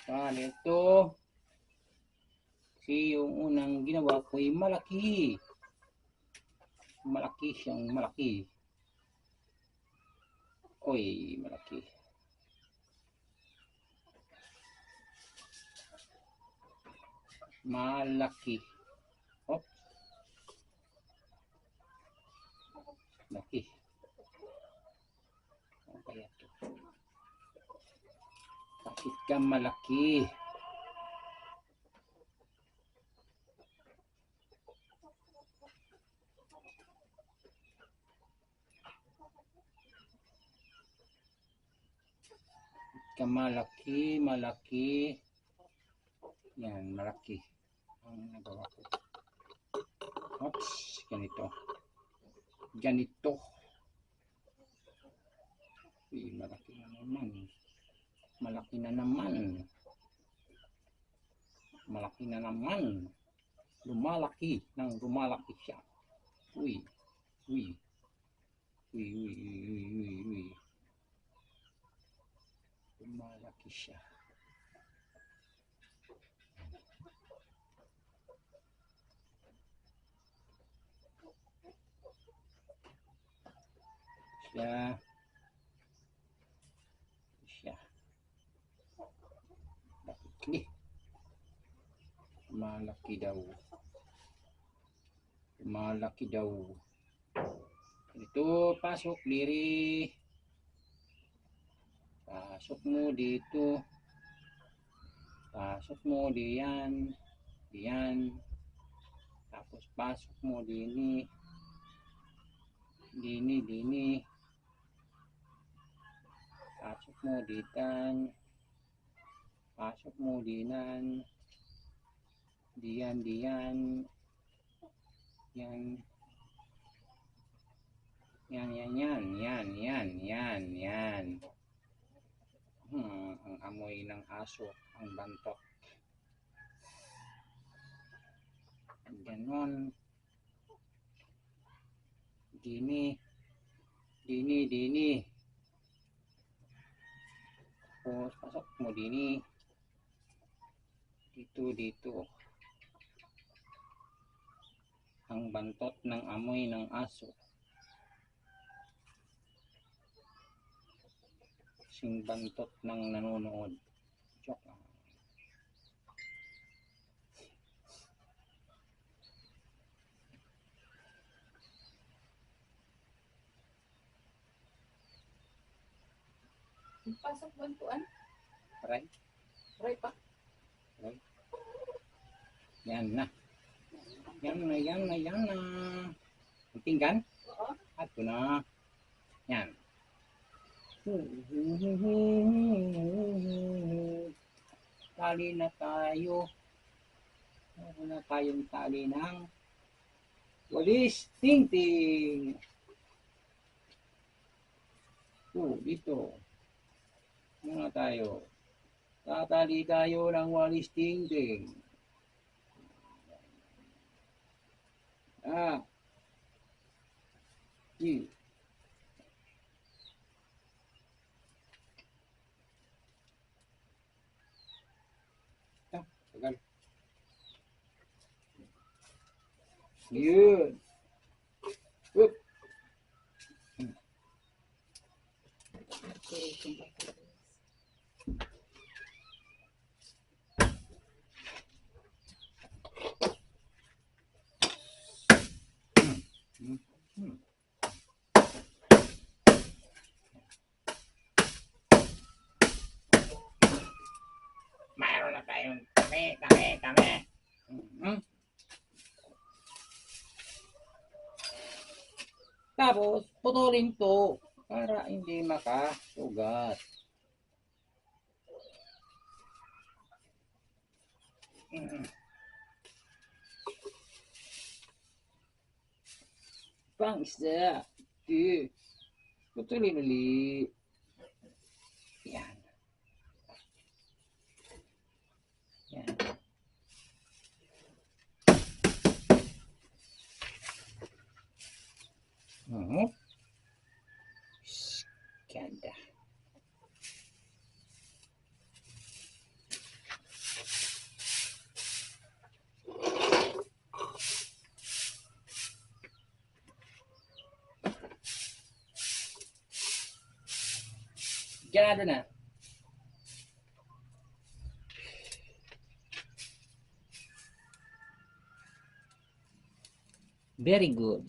Ito. Kasi yung unang ginawa ko ay malaki. Malaki siyang malaki. Oy, malaki. Malaki. Oops. Laki. Ano kaya ito? Bakit ka malaki? Malaki, malaki. Yan, malaki. Ang nagawa ko. Oops, ganito. Ganito. Malaki na naman. Malaki na naman. Malaki na naman. Lumalaki nang lumalaki siya. Uy. Uy. Uy, uy, uy, uy, uy, uy. Lumalaki siya. Siya. Bakit ni? Malaki daw. Malaki daw. Ito, pasok diri. Pasok mo dito. Pasok mo diyan. Diyan. Tapos pasok mo dini. Dini. Pasok mo ditan. Pasok mo dinan. Diyan. Yan. Yan. Ang amoy ng aso, ang bantok. Ganon. Dini. Tapos pasok mo dini. Dito. Ang bantot ng amoy ng aso. Sing bantot ng nanonood. Joke lang. Pasok bantuan? Aray. Aray pa? Aray. Yan na. Tinggan? Oo. Ato na. Yan. Tali na tayo. Meron na tayong tali ng walis tingting. Dito. Muna tayo. Tatali tayo ng walis tingting. Tagal. Yun. Whoop. Mayroon na tayong kami. Tapos, putulin to para hindi makasugat. Pang isda. Putulin ulit. Yan. Ganda. Kaya na. Very good.